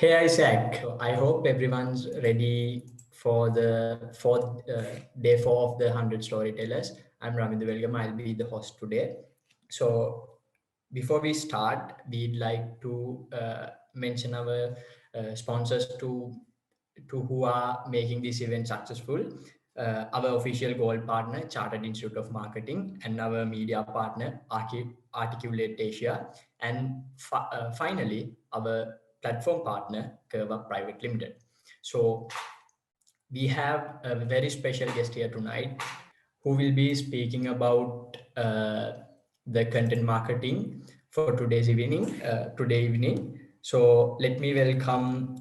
Hey Isaac, I hope everyone's ready for the day four of the 100 Storytellers. I'm Ramindra Velgam, I'll be the host today. So, before we start, we'd like to mention our sponsors to who are making this event successful. Our official gold partner, Chartered Institute of Marketing, and our media partner, Articulate Asia, and finally, our platform partner, Curve Up Private Limited. So we have a very special guest here tonight who will be speaking about the content marketing for today's evening. Today evening. So let me welcome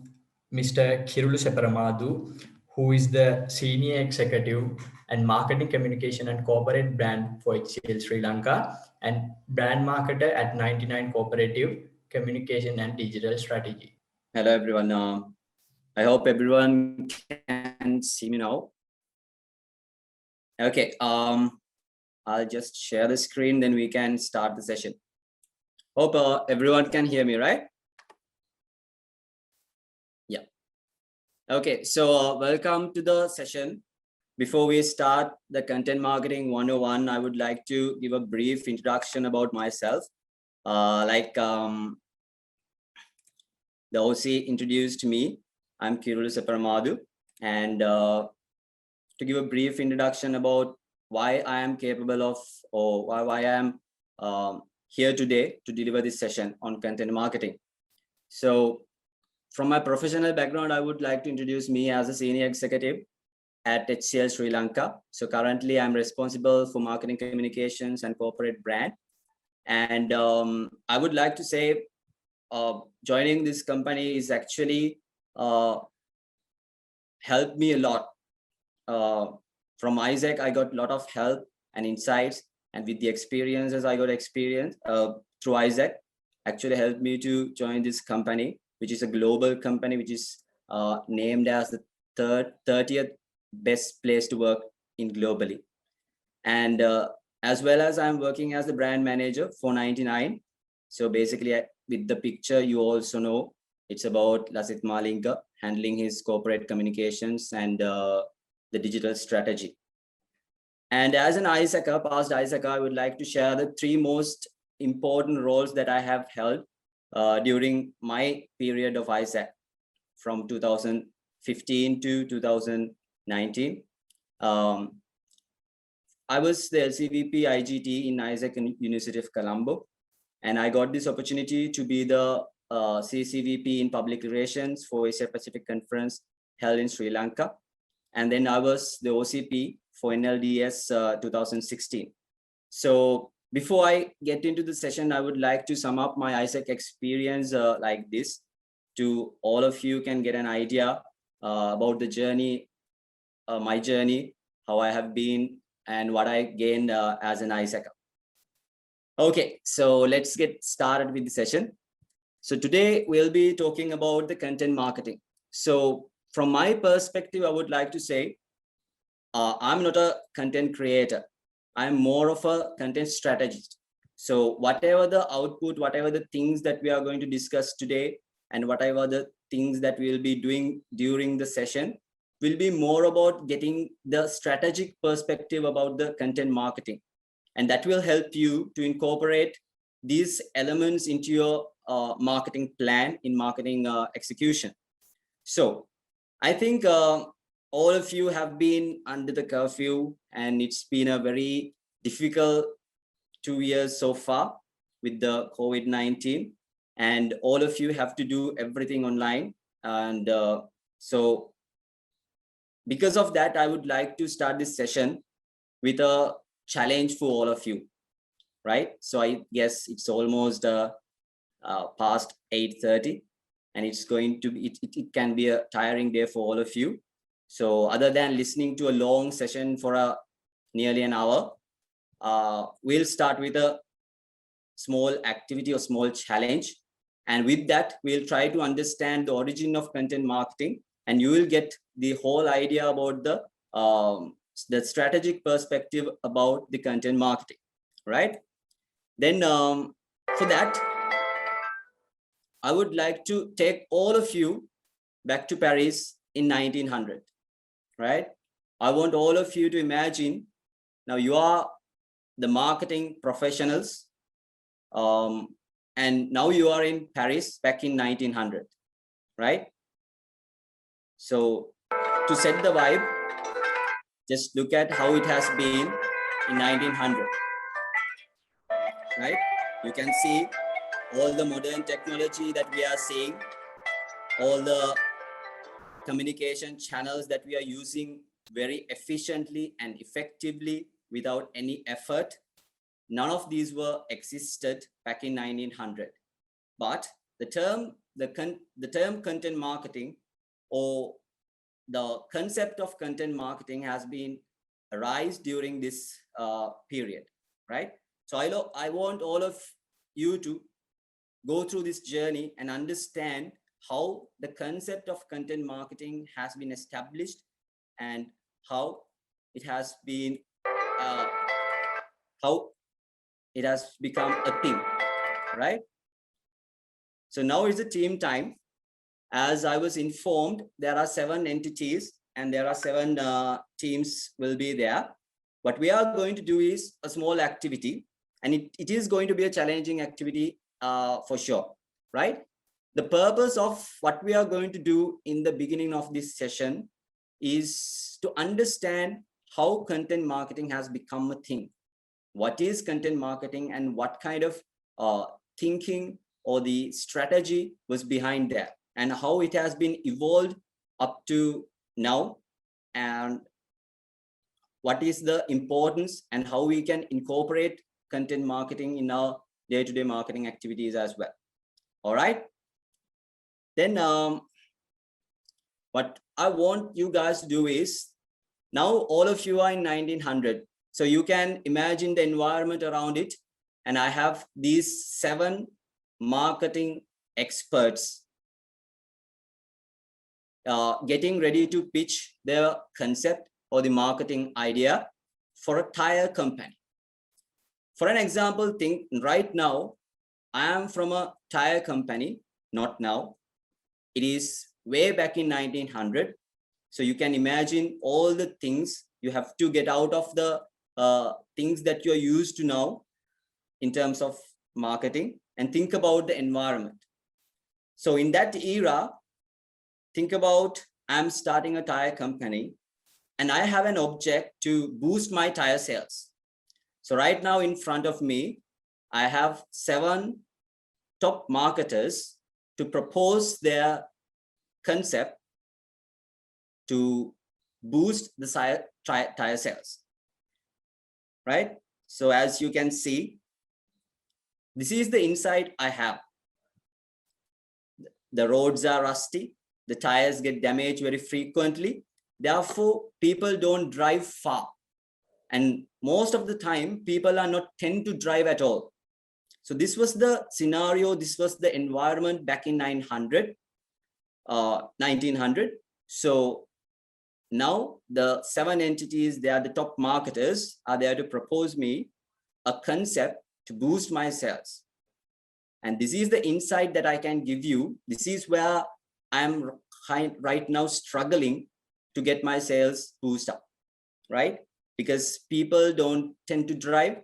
Mr. Kirulu Separamadu, who is the Senior Executive and Marketing Communication and Corporate Brand for HCL Sri Lanka and Brand Marketer at 99 Cooperative Communication and Digital Strategy. Hello everyone. I hope everyone can see me now. Okay. I'll just share the screen, then we can start the session. Hope everyone can hear me, right? Yeah. Okay. So welcome to the session. Before we start the Content Marketing 101, I would like to give a brief introduction about myself. The OC introduced me. I'm Kirulu Separamadu, and to give a brief introduction about why I am capable of, or why I am here today to deliver this session on content marketing. So from my professional background, I would like to introduce me as a senior executive at HCL Sri Lanka. So currently I'm responsible for marketing communications and corporate brand. And I would like to say joining this company is actually helped me a lot. From Isaac, I got a lot of help and insights, and with the experiences I got experience through Isaac, actually helped me to join this company, which is a global company, which is named as the 30th best place to work in globally. And as well as I'm working as the brand manager for 99. So basically, with the picture, you also know it's about Lasit Malinga handling his corporate communications and the digital strategy. And as an ISACA, past ISACA, I would like to share the 3 most important roles that I have held during my period of ISAC from 2015 to 2019. I was the LCVP IGT in Isaac University of Colombo, and I got this opportunity to be the CCVP in Public Relations for Asia Pacific Conference held in Sri Lanka. And then I was the OCP for NLDS 2016. So before I get into the session, I would like to sum up my ISAC experience like this to all of you can get an idea about the journey, my journey, how I have been and what I gained as an ISAC. Okay, so let's get started with the session. So today we'll be talking about the content marketing. So from my perspective, I would like to say, I'm not a content creator. I'm more of a content strategist. So whatever the output, whatever the things that we are going to discuss today, and whatever the things that we'll be doing during the session will be more about getting the strategic perspective about the content marketing. And that will help you to incorporate these elements into your marketing plan in marketing execution. So I think all of you have been under the curfew, and it's been a very difficult 2 years so far with the COVID-19, and all of you have to do everything online. And so because of that, I would like to start this session with a challenge for all of you, right? So I guess it's almost past 8:30, and it's going to be, it can be a tiring day for all of you. So other than listening to a long session for nearly an hour, we'll start with a small activity or small challenge. And with that, we'll try to understand the origin of content marketing, and you will get the whole idea about the strategic perspective about the content marketing, right? Then for that, I would like to take all of you back to Paris in 1900, right? I want all of you to imagine, now you are the marketing professionals, and now you are in Paris back in 1900, right? So to set the vibe, just look at how it has been in 1900, right? You can see all the modern technology that we are seeing, all the communication channels that we are using very efficiently and effectively without any effort. None of these were existed back in 1900. But the term content marketing, or the concept of content marketing, has been arise during this period, right? So I want all of you to go through this journey and understand how the concept of content marketing has been established and how it has been how it has become a thing, right? So now is the team time. As I was informed, there are 7 entities and there are 7 teams will be there. What we are going to do is a small activity, and it is going to be a challenging activity for sure, right? The purpose of what we are going to do in the beginning of this session is to understand how content marketing has become a thing. What is content marketing and what kind of thinking or the strategy was behind that, and how it has been evolved up to now, and what is the importance and how we can incorporate content marketing in our day-to-day marketing activities as well. All right. Then what I want you guys to do is, now all of you are in 1900. So you can imagine the environment around it. And I have these 7 marketing experts getting ready to pitch their concept or the marketing idea for a tire company. For an example, think right now, I am from a tire company, not now. It is way back in 1900. So you can imagine all the things you have to get out of the things that you're used to now in terms of marketing, and think about the environment. So in that era, think about, I'm starting a tire company and I have an object to boost my tire sales. So right now in front of me, I have 7 top marketers to propose their concept to boost the tire sales, right? So as you can see, this is the insight I have. The roads are rusty, the tires get damaged very frequently. Therefore, people don't drive far. And most of the time, people are not tend to drive at all. So this was the scenario, this was the environment back in 1900. So now the 7 entities, they are the top marketers, are there to propose me a concept to boost my sales. And this is the insight that I can give you. This is where I'm right now struggling to get my sales boost up, right? Because people don't tend to drive,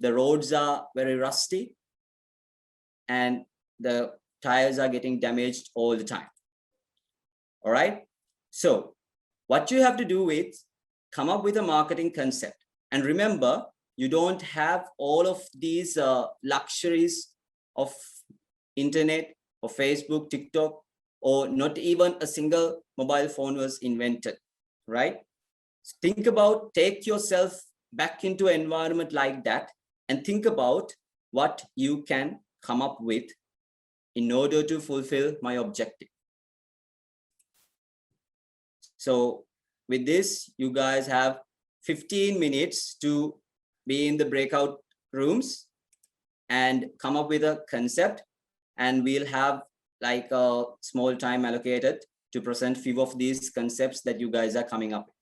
the roads are very rusty, and the tires are getting damaged all the time. All right. So what you have to do is come up with a marketing concept. And remember, you don't have all of these luxuries of internet or Facebook, TikTok, or not even a single mobile phone was invented, right? Think about, take yourself back into an environment like that and think about what you can come up with in order to fulfill my objective. So with this, you guys have 15 minutes to be in the breakout rooms and come up with a concept, and we'll have like a small time allocated to present few of these concepts that you guys are coming up with.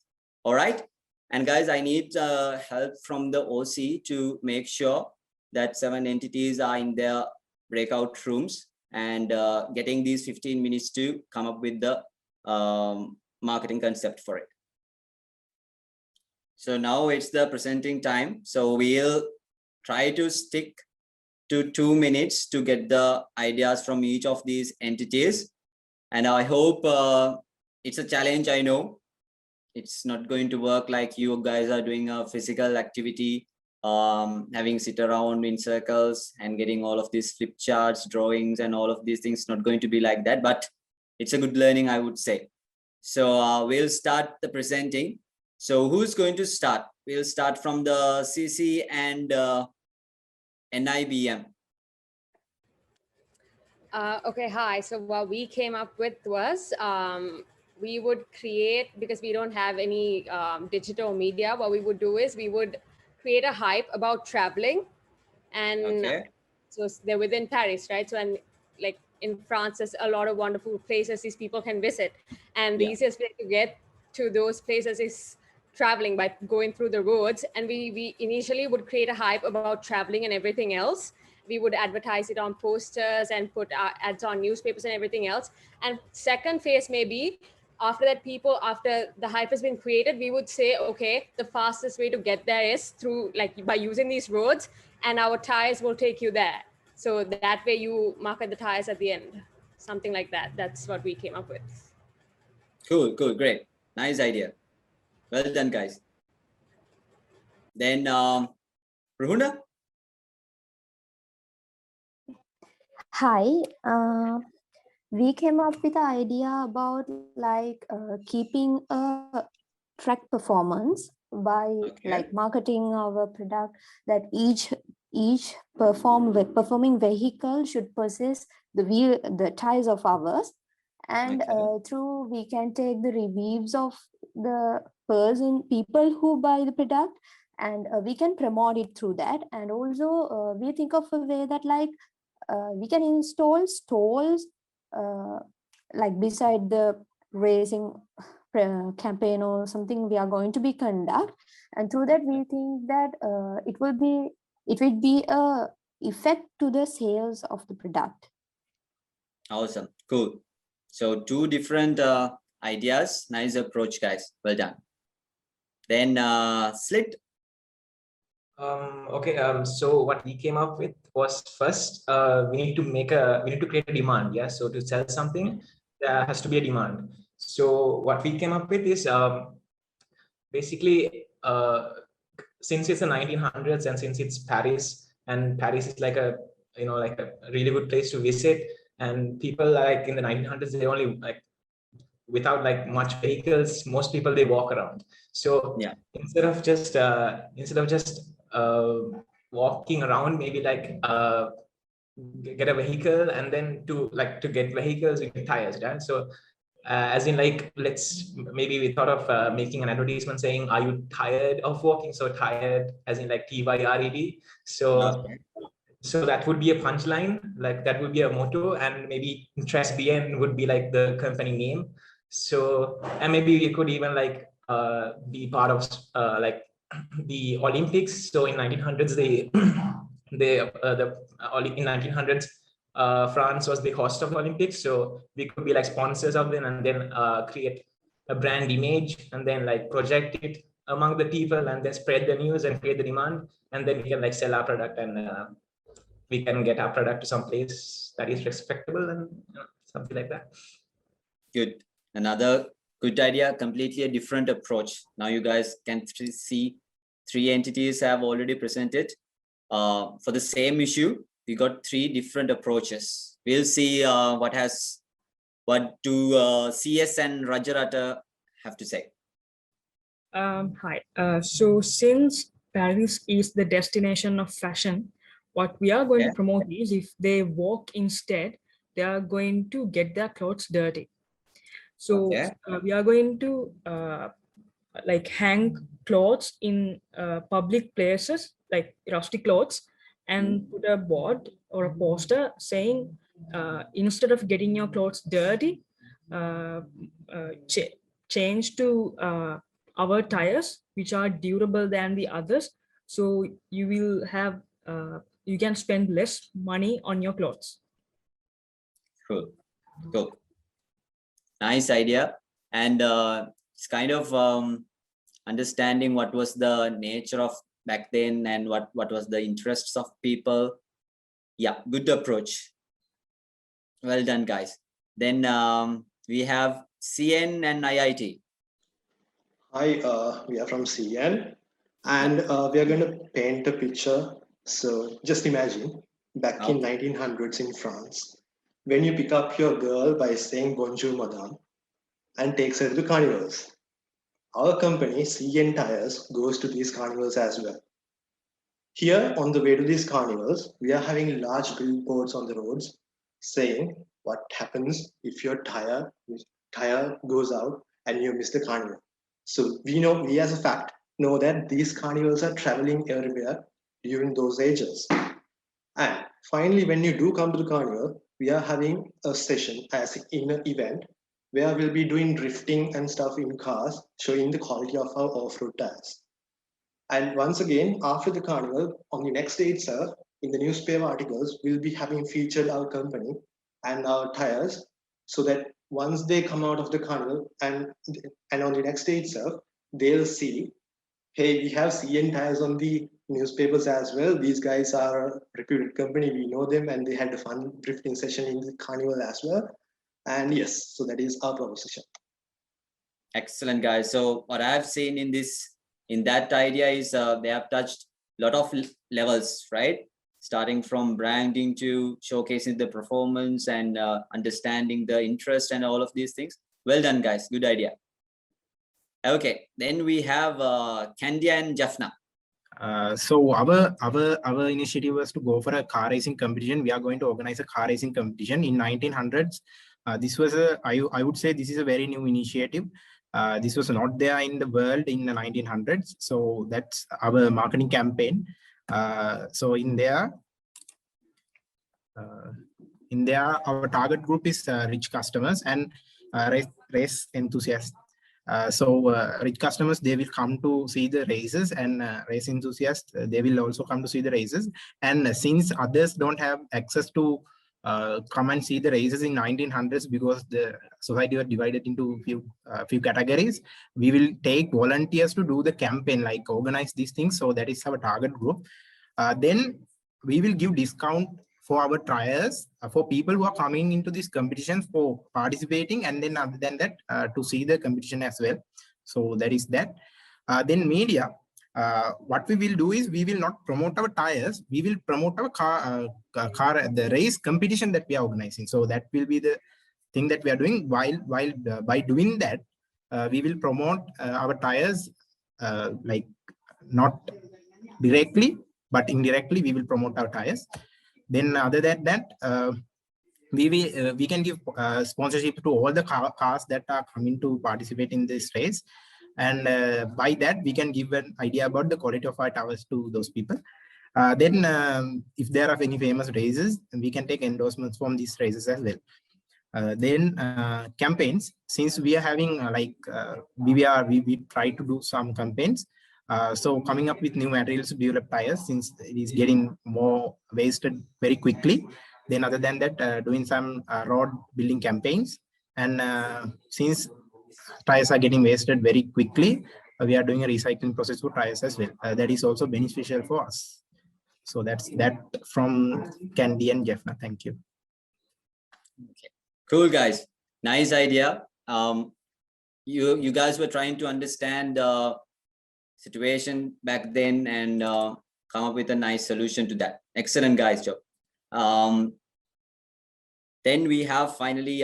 All right. And guys, I need help from the OC to make sure that 7 entities are in their breakout rooms and getting these 15 minutes to come up with the marketing concept for it. So now it's the presenting time. So we'll try to stick to 2 minutes to get the ideas from each of these entities. And I hope it's a challenge. I know it's not going to work like you guys are doing a physical activity, having sit around in circles and getting all of these flip charts, drawings, and all of these things. Not going to be like that, but it's a good learning, I would say. So we'll start the presenting. So who's going to start? We'll start from the CC and NIBM. Okay, hi. So what we came up with was we would create, because we don't have any digital media, what we would do is we would create a hype about traveling. And so they're within Paris, right? So, and like in France, there's a lot of wonderful places these people can visit. And the easiest way to get to those places is traveling by going through the roads. And we initially would create a hype about traveling and everything else. We would advertise it on posters and put ads on newspapers and everything else. And second phase may be after that, people, after the hype has been created, we would say, okay, the fastest way to get there is through, like, by using these roads, and our tires will take you there. So that way you market the tires at the end, something like that. That's what we came up with. Cool, cool, great. Nice idea. Well done, guys. Then, Ruhuna? Hi, we came up with the idea about like keeping a track performance by like marketing our product, that each performing vehicle should possess the tires of ours, and through we can take the reviews of the people who buy the product, and we can promote it through that. And also we think of a way that like we can install stalls like beside the racing campaign or something we are going to be conduct, and through that we think that it will be a effect to the sales of the product. Awesome, cool. So 2 different ideas. Nice approach, guys. Well done. Then Slit. So what we came up with was, first we need to create a demand. Yeah, so to sell something there has to be a demand. So what we came up with is basically since it's the 1900s and since it's Paris, and Paris is like a really good place to visit, and people like in the 1900s, they only like, without like much vehicles, most people, they walk around. So instead of just walking around, maybe like get a vehicle, and then to get vehicles, we need tires, right? So as in like, maybe we thought of making an advertisement saying, are you tired of walking? So tired as in like TYRED. So that would be a punchline, like that would be a motto, and maybe TRESBN would be like the company name. So, and maybe we could even like be part of like the Olympics. So in 1900s, in 1900s, France was the host of the Olympics. So we could be like sponsors of them, and then create a brand image, and then like project it among the people, and then spread the news and create the demand, and then we can like sell our product, and we can get our product to some place that is respectable, and something like that. Good. Another good idea, completely a different approach. Now you guys can see 3 entities have already presented. For the same issue, we got 3 different approaches. We'll see what do CS and Rajarata have to say. Hi. So since Paris is the destination of fashion, what we are going to promote is, if they walk instead, they are going to get their clothes dirty. So we are going to like hang clothes in public places, like rusty clothes, and put a board or a poster saying, instead of getting your clothes dirty, change to our tires, which are durable than the others. So you will have, you can spend less money on your clothes. Cool. Cool. Nice idea. And it's kind of understanding what was the nature of back then and what was the interests of people. Yeah, good approach. Well done, guys. Then we have CN and IIT. Hi, we are from CN, and we are going to paint a picture. So just imagine back in 1900s in France, when you pick up your girl by saying bonjour madame and takes her to the carnivals. Our company, CN Tires, goes to these carnivals as well. Here, on the way to these carnivals, we are having large billboards on the roads saying what happens if your tire goes out and you miss the carnival. So we as a fact know that these carnivals are traveling everywhere during those ages. And finally, when you do come to the carnival, we are having a session as in an event where we'll be doing drifting and stuff in cars, showing the quality of our off-road tires. And once again, after the carnival, on the next day itself, in the newspaper articles, we'll be having featured our company and our tires, so that once they come out of the carnival and on the next day itself, they'll see, hey, we have CN Tires on the newspapers as well. These guys are a reputed company. We know them, and they had a fun drifting session in the carnival as well. And yes, so that is our proposition. Excellent, guys. So what I've seen in that idea is they have touched a lot of levels, right? Starting from branding to showcasing the performance and understanding the interest and all of these things. Well done, guys. Good idea. Okay, then we have Kandia and Jaffna. So our initiative was to go for a car racing competition. We are going to organize a car racing competition in 1900s. This was I would say this is a very new initiative. This was not there in the world in the 1900s. So that's our marketing campaign. So in there, our target group is rich customers and race enthusiasts. Rich customers, they will come to see the races, and race enthusiasts, they will also come to see the races. And since others don't have access to come and see the races in 1900s, because the society was divided into few categories, we will take volunteers to do the campaign, like organize these things. So that is our target group. Then we will give discount for our trials for people who are coming into this competition for participating, and then other than that to see the competition as well. So that is that. Then media, what we will do is we will not promote our tires, we will promote our car the race competition that we are organizing. So that will be the thing that we are doing. While by doing that, we will promote our tires like not directly, but indirectly we will promote our tires. Then other than that, we can give sponsorship to all the cars that are coming to participate in this race. And by that, we can give an idea about the quality of our tires to those people. Then if there are any famous races, we can take endorsements from these races as well. Then campaigns, since we are having we try to do some campaigns. So coming up with new materials to develop tires, since it is getting more wasted very quickly. Then other than that, doing some road building campaigns. And since tires are getting wasted very quickly, we are doing a recycling process for tires as well. That is also beneficial for us. So that's that from Candy and Jaffna. Thank you. Okay. Cool, guys. Nice idea. You guys were trying to understand situation back then and come up with a nice solution to that. Excellent, guys, job. Then we have finally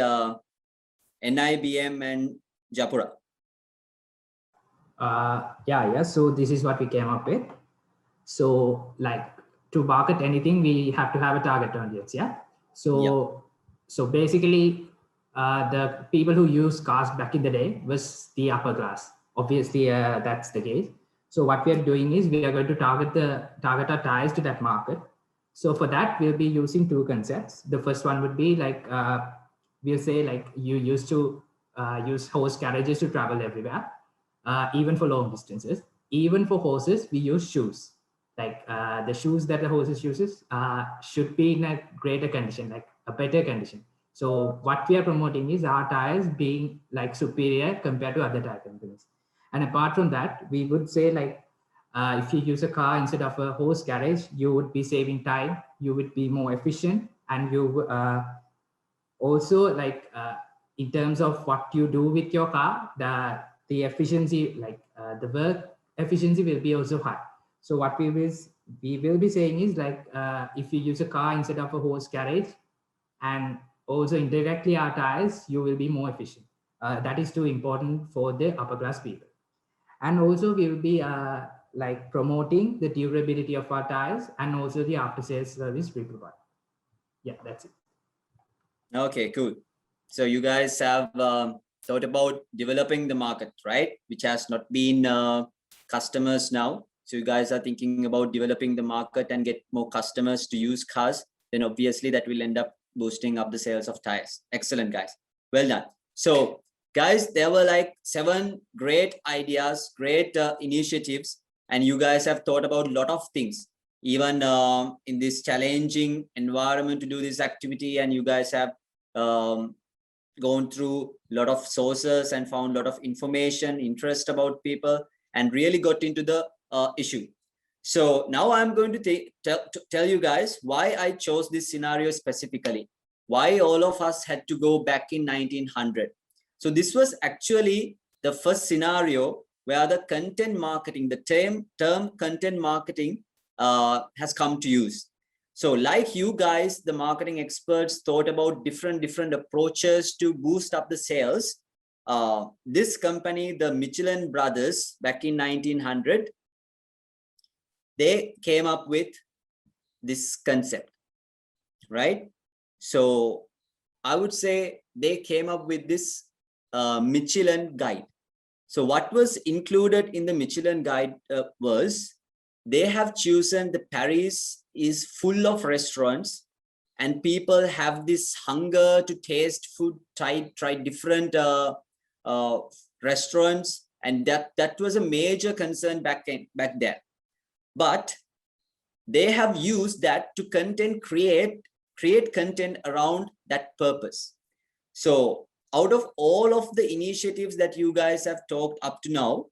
NIBM and Japura. Yeah. So this is what we came up with. So like to market anything, we have to have a target audience. Yeah. So basically, the people who used cars back in the day was the upper class. Obviously, that's the case. So what we are doing is we are going to target our tires to that market. So for that, we'll be using two concepts. The first one would be like, we'll say like you used to use horse carriages to travel everywhere, even for long distances. Even for horses, we use shoes. Like the shoes that the horses uses should be in a greater condition, like a better condition. So what we are promoting is our tires being like superior compared to other tire companies. And apart from that, we would say like, if you use a car instead of a horse garage, you would be saving time, you would be more efficient, and you also like in terms of what you do with your car, the efficiency, like the work efficiency will be also high. So what we will be saying is like, if you use a car instead of a horse garage, and also indirectly our tires, you will be more efficient. That is too important for the upper class people. And also we will be like promoting the durability of our tires and also the after sales service we provide. Yeah, that's it. Okay, cool. So you guys have thought about developing the market, right? Which has not been customers now. So you guys are thinking about developing the market and get more customers to use cars. Then obviously that will end up boosting up the sales of tires. Excellent, guys. Well done. So guys, there were like 7 great ideas, great initiatives, and you guys have thought about a lot of things, even in this challenging environment to do this activity. And you guys have gone through a lot of sources and found a lot of information, interest about people, and really got into the issue. So now I'm going to tell you guys why I chose this scenario specifically, why all of us had to go back in 1900. So this was actually the first scenario where the content marketing, the term content marketing has come to use. So like you guys, the marketing experts thought about different approaches to boost up the sales. This company, the Michelin brothers, back in 1900, they came up with this concept, right? So I would say they came up with this Michelin guide. So what was included in the Michelin guide was, they have chosen the Paris is full of restaurants, and people have this hunger to taste food, try different restaurants, and that was a major concern back then. But they have used that to create content around that purpose. So out of all of the initiatives that you guys have talked up to now,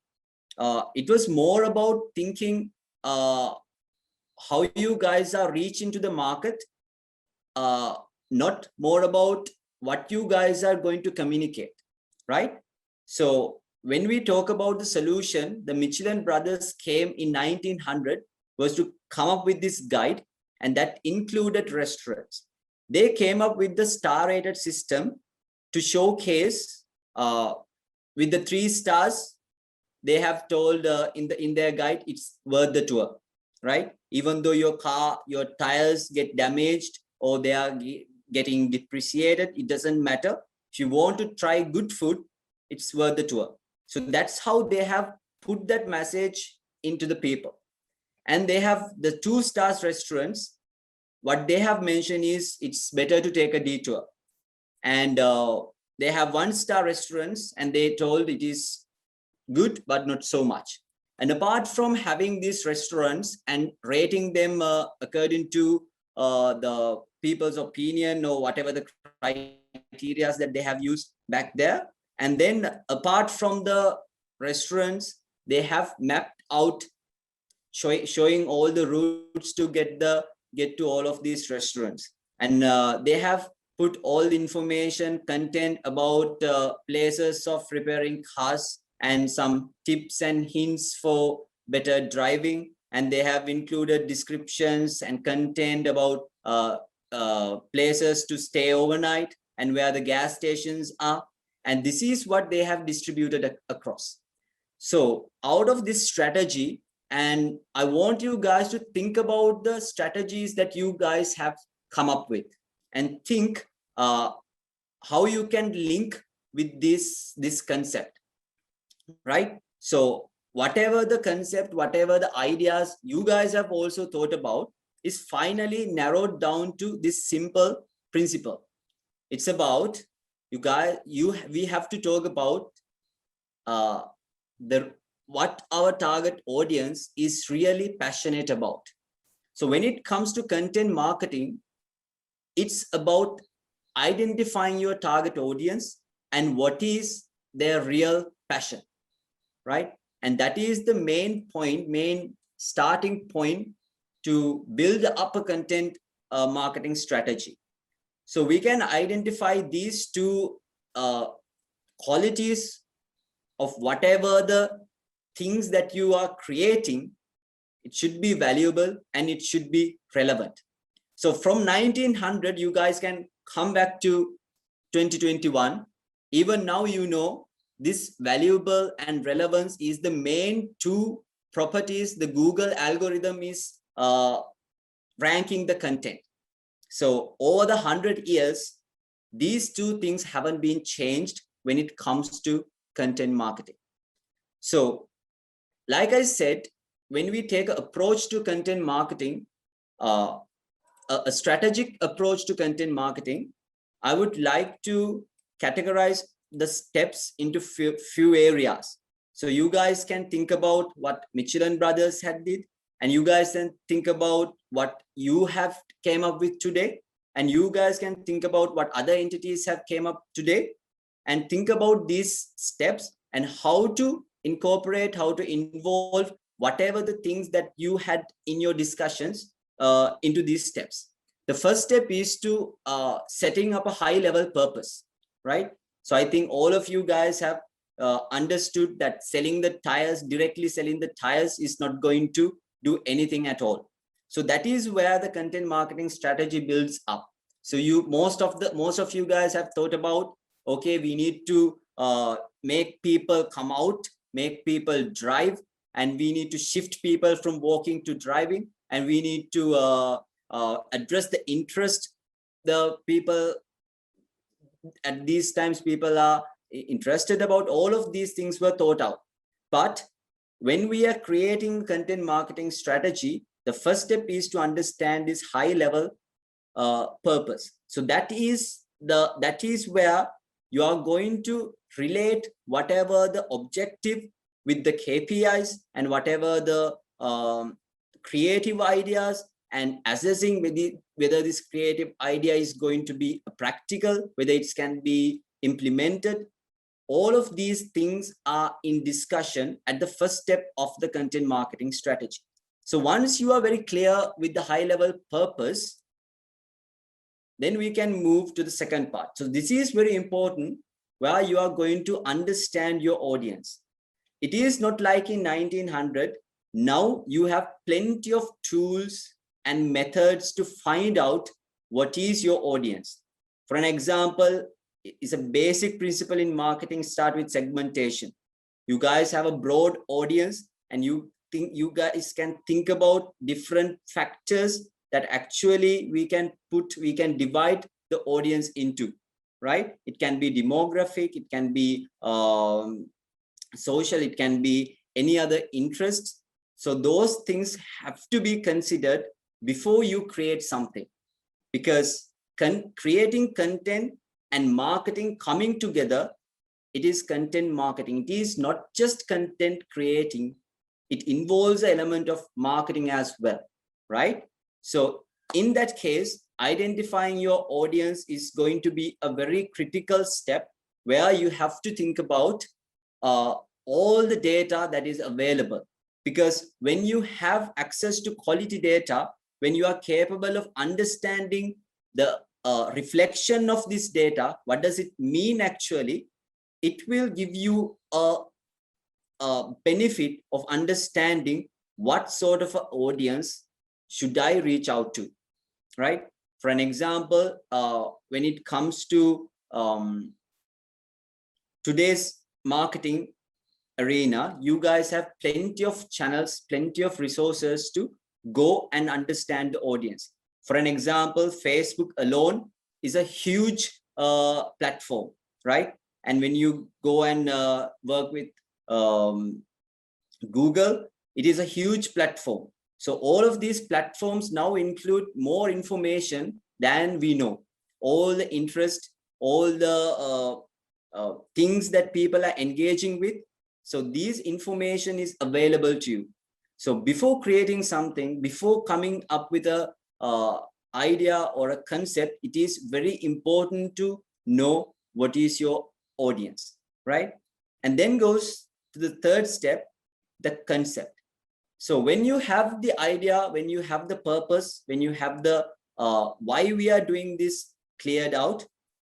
it was more about thinking how you guys are reaching to the market, not more about what you guys are going to communicate, right? So when we talk about the solution, the Michelin brothers came in 1900 was to come up with this guide, and that included restaurants. They came up with the star rated system to showcase with the 3 stars. They have told in their guide, it's worth the tour, right? Even though your tires get damaged or they are getting depreciated, it doesn't matter. If you want to try good food, it's worth the tour. So that's how they have put that message into the people. And they have the 2 stars restaurants. What they have mentioned is it's better to take a detour. And they have 1-star restaurants, and they told it is good, but not so much. And apart from having these restaurants and rating them according to the people's opinion or whatever the criteria that they have used back there, and then apart from the restaurants, they have mapped out showing all the routes to get to all of these restaurants. And they have put all the information, content about places of repairing cars and some tips and hints for better driving. And they have included descriptions and content about places to stay overnight and where the gas stations are. And this is what they have distributed across. So out of this strategy, and I want you guys to think about the strategies that you guys have come up with and think how you can link with this concept, right? So whatever the concept, whatever the ideas you guys have also thought about is finally narrowed down to this simple principle. It's about we have to talk about what our target audience is really passionate about. So when it comes to content marketing, it's about identifying your target audience and what is their real passion, right? And that is the main point, main starting point to build up a content marketing strategy. So we can identify these two qualities of whatever the things that you are creating. It should be valuable and it should be relevant. So from 1900, you guys can come back to 2021. Even now, you know, this valuable and relevance is the main two properties the Google algorithm is ranking the content. So over the 100 years, these two things haven't been changed when it comes to content marketing. So like I said, when we take an approach to content marketing, a strategic approach to content marketing, I would like to categorize the steps into few areas. So you guys can think about what Michelin Brothers had did, and you guys can think about what you have came up with today, and you guys can think about what other entities have came up today, and think about these steps and how to incorporate, how to involve whatever the things that you had in your discussions into these steps. The first step is to setting up a high level purpose, right? So I think all of you guys have understood that selling the tires, directly selling the tires is not going to do anything at all. So that is where the content marketing strategy builds up. So most of you guys have thought about, okay, we need to make people come out, make people drive, and we need to shift people from walking to driving, and we need to address the interest the people at these times people are interested about. All of these things were thought out. But when we are creating content marketing strategy, the first step is to understand this high level purpose. So that is where you are going to relate whatever the objective with the KPIs and whatever the creative ideas, and assessing whether this creative idea is going to be practical, whether it can be implemented. All of these things are in discussion at the first step of the content marketing strategy. So once you are very clear with the high level purpose, then we can move to the second part. So this is very important, where you are going to understand your audience. It is not like in 1900. Now you have plenty of tools and methods to find out what is your audience. For an example, it's a basic principle in marketing, start with segmentation. You guys have a broad audience, and you guys can think about different factors that actually we can divide the audience into, right? It can be demographic, it can be social, it can be any other interests. So those things have to be considered before you create something, because creating content and marketing coming together, it is content marketing. It is not just content creating, it involves an element of marketing as well, right? So in that case, identifying your audience is going to be a very critical step, where you have to think about all the data that is available. Because when you have access to quality data, when you are capable of understanding the reflection of this data, what does it mean actually, it will give you a benefit of understanding what sort of an audience should I reach out to, right? For an example, when it comes to today's marketing arena, you guys have plenty of channels, plenty of resources to go and understand the audience. For an example, Facebook alone is a huge platform, right? And when you go and work with Google, it is a huge platform. So all of these platforms now include more information than we know. All the interest, all the things that people are engaging with. So these information is available to you. So before creating something, before coming up with a idea or a concept, it is very important to know what is your audience, right? And then goes to the third step, the concept. So when you have the idea, when you have the purpose, when you have the why we are doing this cleared out,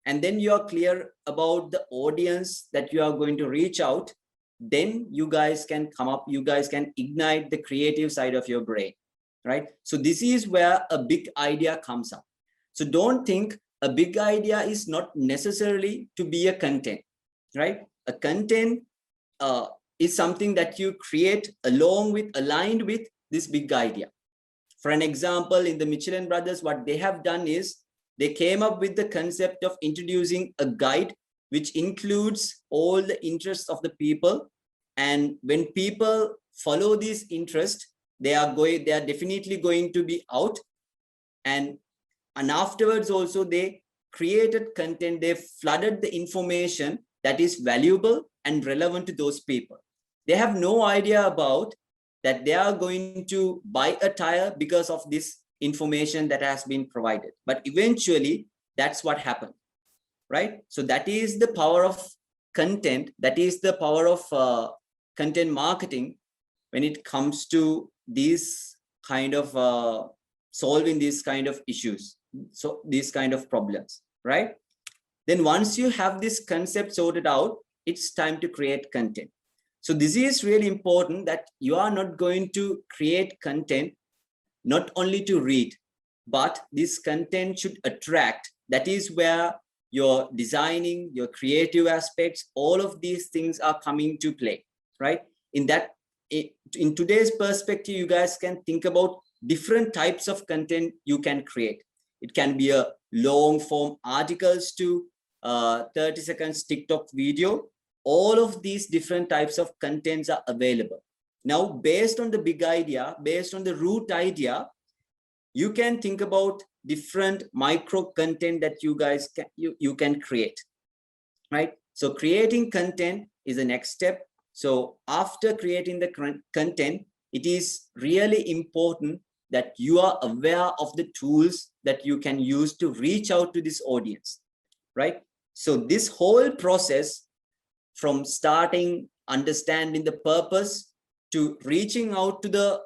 and then you are clear about the audience that you are going to reach out, then you guys can come up, you guys can ignite the creative side of your brain, right? So this is where a big idea comes up. So don't think a big idea is not necessarily to be a content, right? A content is something that you create aligned with this big idea. For an example, in the Michelin brothers, what they have done is they came up with the concept of introducing a guide which includes all the interests of the people. And when people follow this interest, they are definitely going to be out. And afterwards also, they created content, they flooded the information that is valuable and relevant to those people. They have no idea about that they are going to buy a tire because of this information that has been provided. But eventually, that's what happened, right? So that is the power of content. That is the power of content marketing when it comes to these kind of solving these kind of issues. So these kind of problems, right? Then once you have this concept sorted out, it's time to create content. So this is really important, that you are not going to create content not only to read, but this content should attract. That is where your designing, your creative aspects, all of these things are coming to play, right? In today's perspective, you guys can think about different types of content you can create. It can be a long form articles to 30 seconds TikTok video. All of these different types of contents are available. Now, based on the big idea, based on the root idea, you can think about different micro content that you guys can create, right? So creating content is the next step. So after creating the content, it is really important that you are aware of the tools that you can use to reach out to this audience, right? So this whole process, from starting understanding the purpose to reaching out to the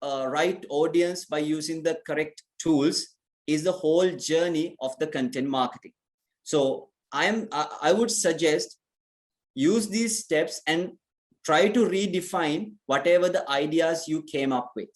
right audience by using the correct tools, is the whole journey of the content marketing. So I would suggest use these steps and try to redefine whatever the ideas you came up with.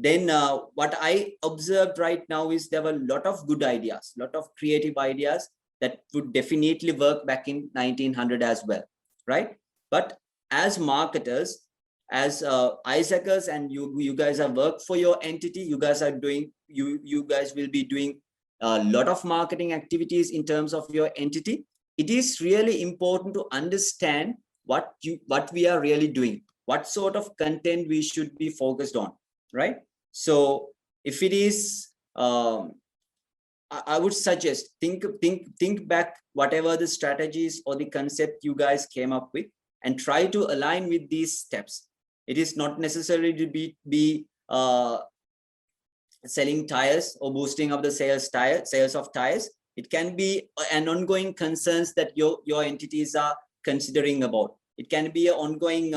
Then what I observed right now is there were a lot of good ideas, a lot of creative ideas that would definitely work back in 1900 as well, right? But as marketers, as Isaacers, and you guys have worked for your entity, you guys are doing, you guys will be doing a lot of marketing activities in terms of your entity. It is really important to understand what we are really doing, what sort of content we should be focused on, right? So if it is, I would suggest think back whatever the strategies or the concept you guys came up with, and try to align with these steps. It is not necessary to be selling tires or boosting up the sales of tires. It can be an ongoing concerns that your entities are considering about. It can be an ongoing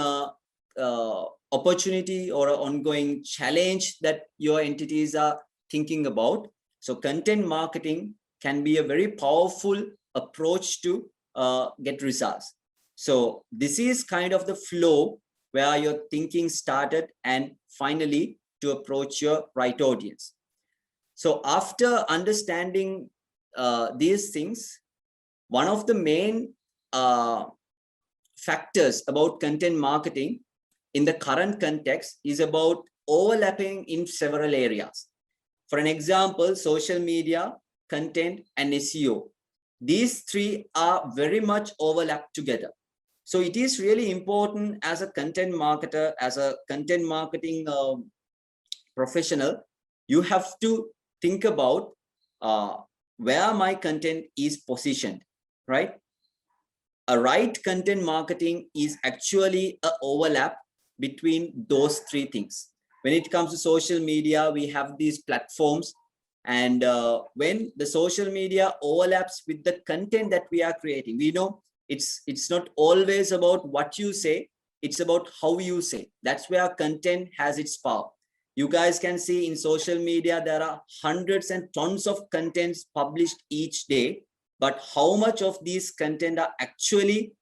opportunity or an ongoing challenge that your entities are thinking about. So content marketing can be a very powerful approach to get results. So this is kind of the flow where your thinking started and finally to approach your right audience. So after understanding these things, one of the main factors about content marketing in the current context is about overlapping in several areas. For an example, social media, content, and SEO. These three are very much overlapped together. So it is really important as a content marketer, as a content marketing professional, you have to think about where my content is positioned, right? A right content marketing is actually an overlap between those three things. When it comes to social media, we have these platforms And when the social media overlaps with the content that we are creating, we know it's not always about what you say, it's about how you say. That's where content has its power. You guys can see in social media, there are hundreds and tons of contents published each day, but how much of these content are actually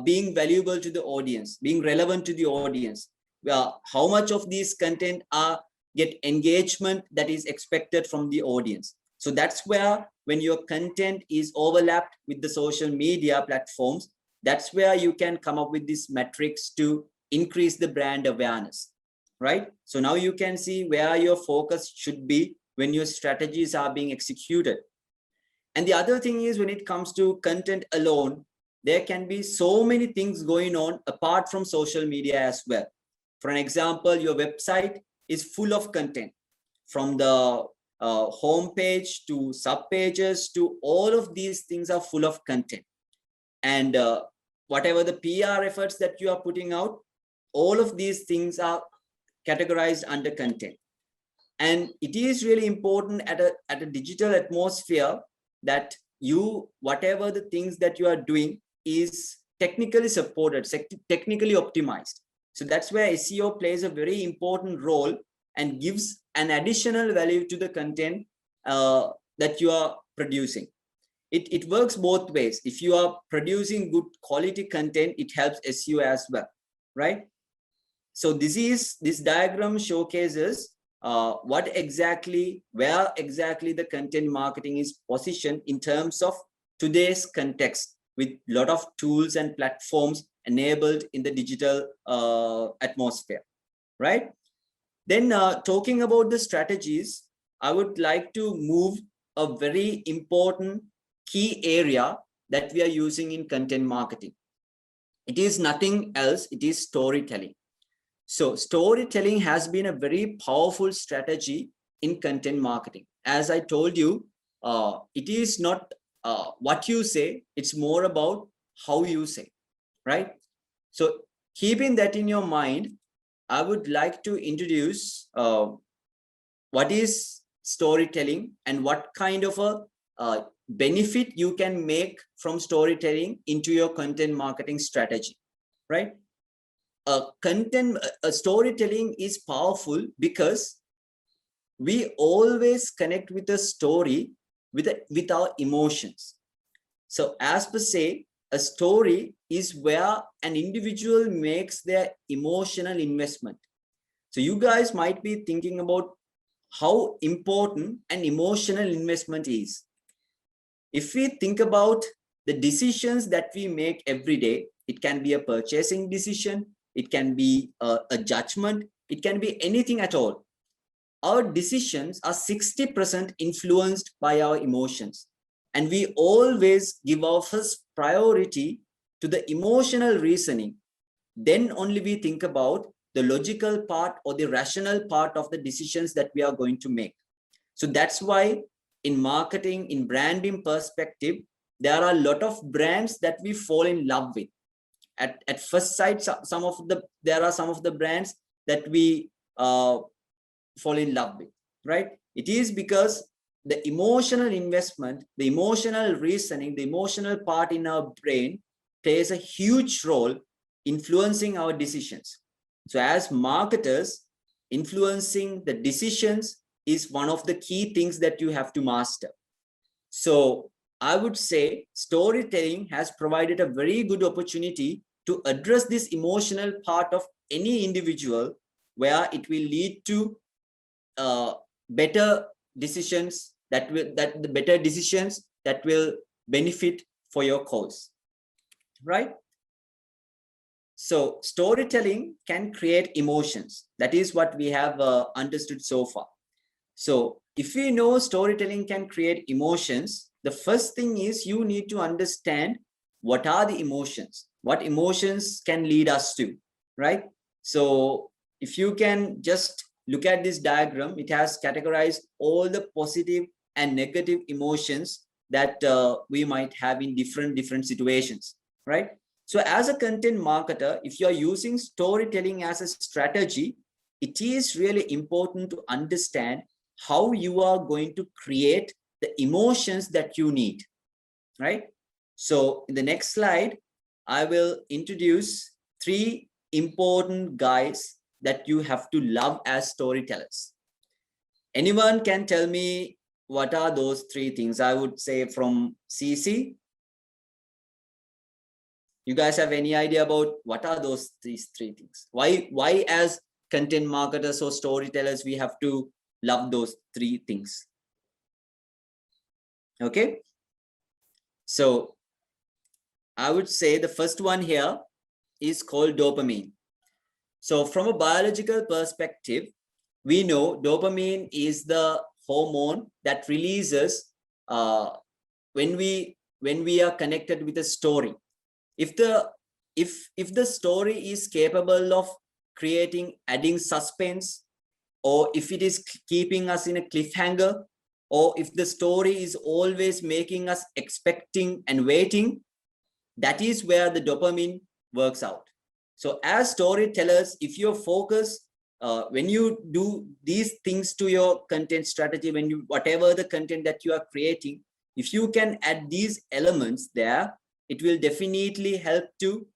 being valuable to the audience, being relevant to the audience? How much of these content get engagement that is expected from the audience? So that's where, when your content is overlapped with the social media platforms, that's where you can come up with these metrics to increase the brand awareness, right? So now you can see where your focus should be when your strategies are being executed. And the other thing is, when it comes to content alone, there can be so many things going on apart from social media as well. For an example, your website is full of content, from the home page to sub pages to all of these things are full of content. And whatever the PR efforts that you are putting out, all of these things are categorized under content. And it is really important at a digital atmosphere that whatever the things that you are doing is technically supported, technically optimized. So that's where SEO plays a very important role and gives an additional value to the content that you are producing. It works both ways. If you are producing good quality content, it helps SEO as well, right? So this diagram showcases where exactly the content marketing is positioned in terms of today's context, with a lot of tools and platforms enabled in the digital atmosphere, right? Then talking about the strategies, I would like to move a very important key area that we are using in content marketing. It is nothing else, it is storytelling. So storytelling has been a very powerful strategy in content marketing. As I told you, it is not what you say, it's more about how you say, right? So keeping that in your mind, I would like to introduce what is storytelling and what kind of a benefit you can make from storytelling into your content marketing strategy, right? Storytelling is powerful because we always connect with a story with our emotions. So as per se, a story is where an individual makes their emotional investment. So you guys might be thinking about how important an emotional investment is. If we think about the decisions that we make every day, it can be a purchasing decision, it can be a judgment, it can be anything at all. Our decisions are 60% influenced by our emotions. And we always give our first priority to the emotional reasoning. Then only we think about the logical part or the rational part of the decisions that we are going to make. So that's why in marketing, in branding perspective, there are a lot of brands that we fall in love with. At first sight, there are some of the brands that we fall in love with, right? It is because the emotional investment, the emotional reasoning, the emotional part in our brain plays a huge role influencing our decisions. So as marketers, influencing the decisions is one of the key things that you have to master. So I would say storytelling has provided a very good opportunity to address this emotional part of any individual, where it will lead to better decisions that will benefit for your cause, right? So storytelling can create emotions. That is what we have understood so far. So if we know storytelling can create emotions, the first thing is you need to understand what are the emotions, what emotions can lead us to, right? So if you can just look at this diagram, it has categorized all the positive and negative emotions that we might have in different situations, right? So as a content marketer, if you are using storytelling as a strategy, it is really important to understand how you are going to create the emotions that you need, right? So in the next slide, I will introduce 3 important guys that you have to love as storytellers. Anyone can tell me what are those 3 things? I would say from CC. You guys have any idea about what are these 3 things? Why as content marketers or storytellers, we have to love those 3 things? Okay. So I would say the first one here is called dopamine. So from a biological perspective, we know dopamine is the hormone that releases when we are connected with a story. If the story is capable of adding suspense, or if it is keeping us in a cliffhanger, or if the story is always making us expecting and waiting, that is where the dopamine works out. So as storytellers, if you're focused, when you do these things to your content strategy, whatever the content that you are creating, if you can add these elements there, it will definitely help to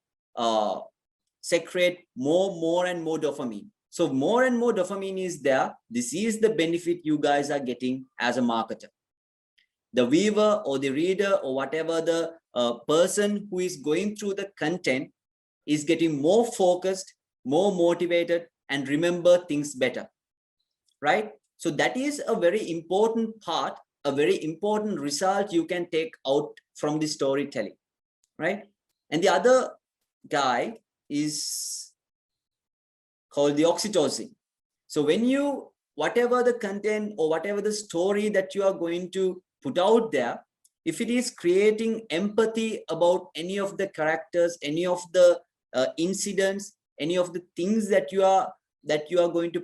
secrete more and more dopamine. So more and more dopamine is there. This is the benefit you guys are getting as a marketer. The viewer or the reader or whatever the person who is going through the content is getting more focused, more motivated, and remember things better, right? So that is a very important part, a very important result you can take out from the storytelling, right? And the other guy is called the oxytocin. So when whatever the content or whatever the story that you are going to put out there, if it is creating empathy about any of the characters, any of the incidents, any of the things that you are going to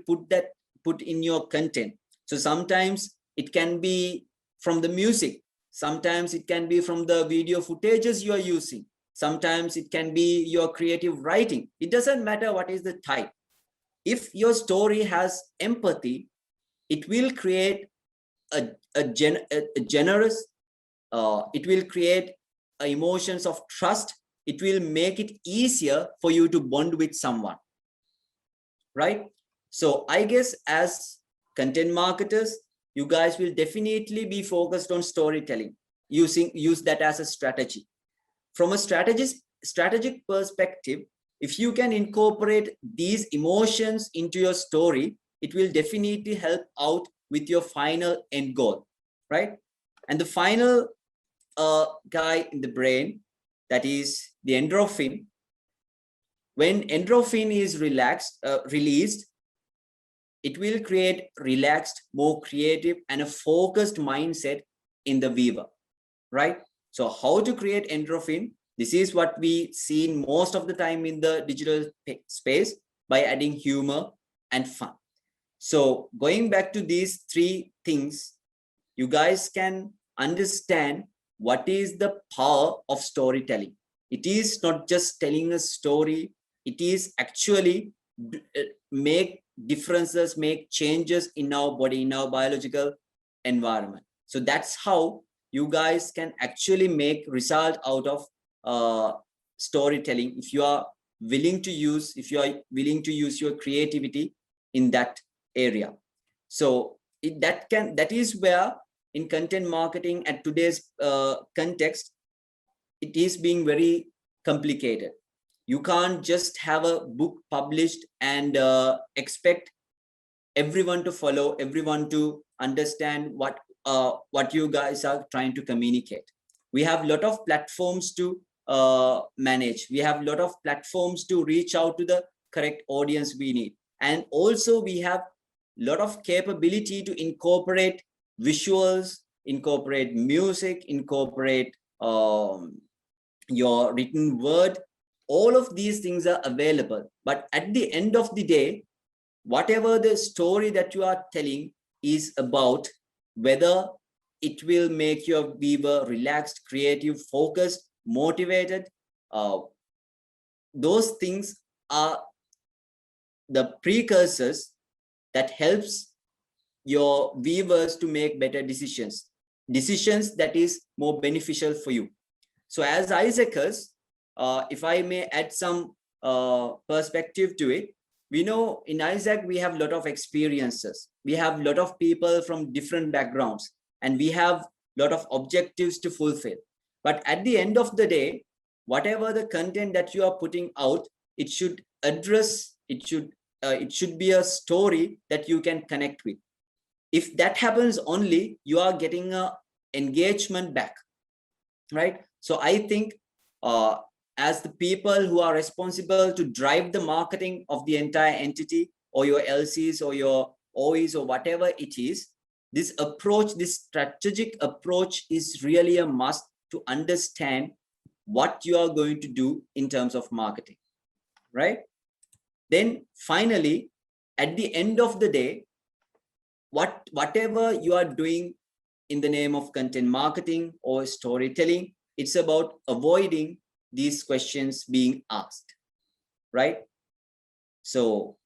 put in your content. So sometimes it can be from the music, sometimes it can be from the video footages you are using, sometimes it can be your creative writing. It doesn't matter what is the type. If your story has empathy, it will create a generous, it will create emotions of trust. It will make it easier for you to bond with someone, right? So I guess as content marketers, you guys will definitely be focused on storytelling, use that as a strategy. From a strategic perspective, if you can incorporate these emotions into your story, it will definitely help out with your final end goal, right? And the final guy in the brain, that is the endorphin. When endorphin is released, it will create relaxed, more creative, and a focused mindset in the viewer, right? So how to create endorphin? This is what we see most of the time in the digital space, by adding humor and fun. So going back to these 3 things, you guys can understand what is the power of storytelling. It is not just telling a story, it is actually make differences, make changes in our body, in our biological environment. So that's how you guys can actually make result out of storytelling, if you are willing to use your creativity in that area. So that is where in content marketing at today's context, it is being very complicated. You can't just have a book published and expect everyone to follow, everyone to understand what you guys are trying to communicate. We have a lot of platforms to manage. We have a lot of platforms to reach out to the correct audience we need. And also we have a lot of capability to incorporate visuals, incorporate music, incorporate your written word. All of these things are available. But at the end of the day, whatever the story that you are telling is about, whether it will make your viewer relaxed, creative, focused, motivated, those things are the precursors that helps your viewers to make better decisions that is more beneficial for you. So as Isaacers, if I may add some perspective to it, we know in Isaac, we have a lot of experiences. We have a lot of people from different backgrounds, and we have a lot of objectives to fulfill. But at the end of the day, whatever the content that you are putting out, it should address, it should be a story that you can connect with. If that happens only, you are getting a engagement back, right? So I think as the people who are responsible to drive the marketing of the entire entity, or your LCs or your OEs or whatever it is, this approach, this strategic approach is really a must to understand what you are going to do in terms of marketing, right? Then finally, at the end of the day, whatever you are doing in the name of content marketing or storytelling, it's about avoiding these questions being asked, right? So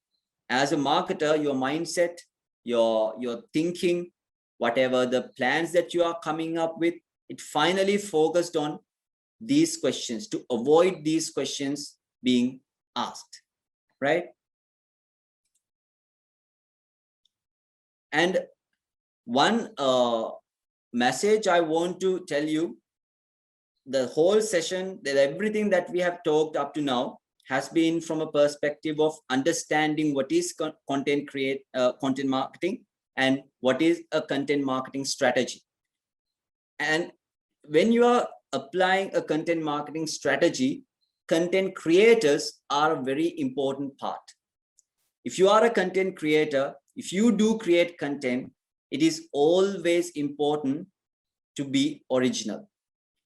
as a marketer, your mindset, your thinking, whatever the plans that you are coming up with, it finally focused on these questions, to avoid these questions being asked, right? And one message I want to tell you, the whole session, that everything that we have talked up to now has been from a perspective of understanding what is content marketing and what is a content marketing strategy. And when you are applying a content marketing strategy, content creators are a very important part. If you are a content creator, if you do create content, it is always important to be original,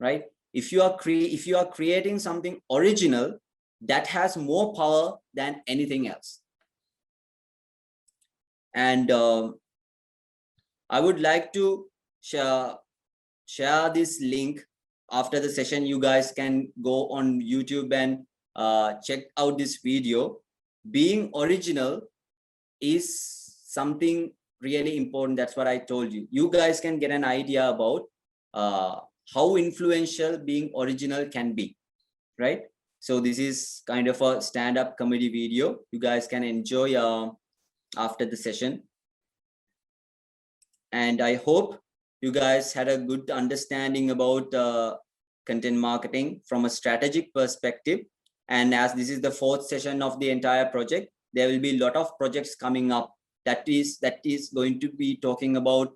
right? If you are creating something original, that has more power than anything else. And I would like to share this link after the session. You guys can go on YouTube and check out this video. Being original is something really important. That's what I told you. You guys can get an idea about how influential being original can be, right? So this is kind of a stand-up comedy video. You guys can enjoy after the session. And I hope you guys had a good understanding about content marketing from a strategic perspective. And as this is the 4th session of the entire project, there will be a lot of projects coming up that is going to be talking about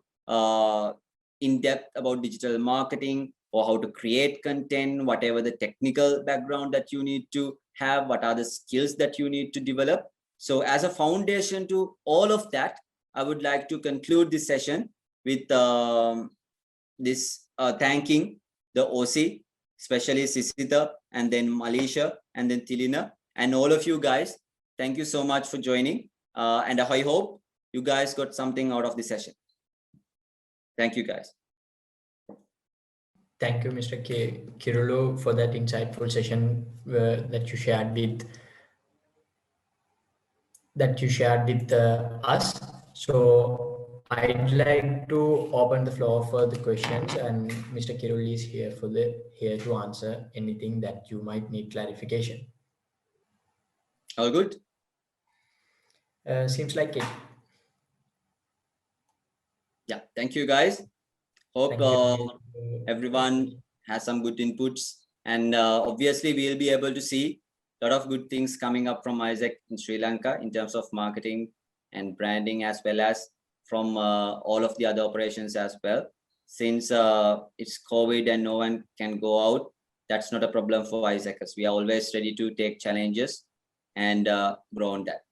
in depth about digital marketing, or how to create content, whatever the technical background that you need to have, what are the skills that you need to develop. So as a foundation to all of that, I would like to conclude this session with thanking the OC, especially Sisita, and then Malisha, and then Tilina, and all of you guys. Thank you so much for joining. And I hope you guys got something out of this session. Thank you, guys. Thank you, Mr. Kirulu, for that insightful session that you shared with us. So I'd like to open the floor for the questions, and Mr. Kirulu is here to answer anything that you might need clarification. All good? Seems like it. Yeah, thank you, guys. Hope everyone has some good inputs, and obviously we'll be able to see a lot of good things coming up from Isaac in Sri Lanka in terms of marketing and branding, as well as from all of the other operations as well. Since it's COVID and no one can go out, that's not a problem for Isaac, because we are always ready to take challenges and grow on that.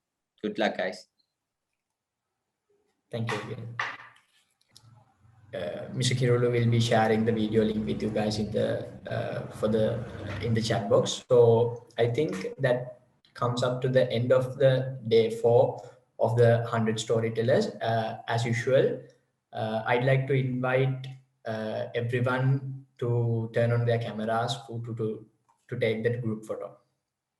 Good luck, guys. Thank you again. Mr. Kirulu will be sharing the video link with you guys in the chat box. So I think that comes up to the end of the day 4 of the 100 storytellers. As usual, I'd like to invite everyone to turn on their cameras to take that group photo.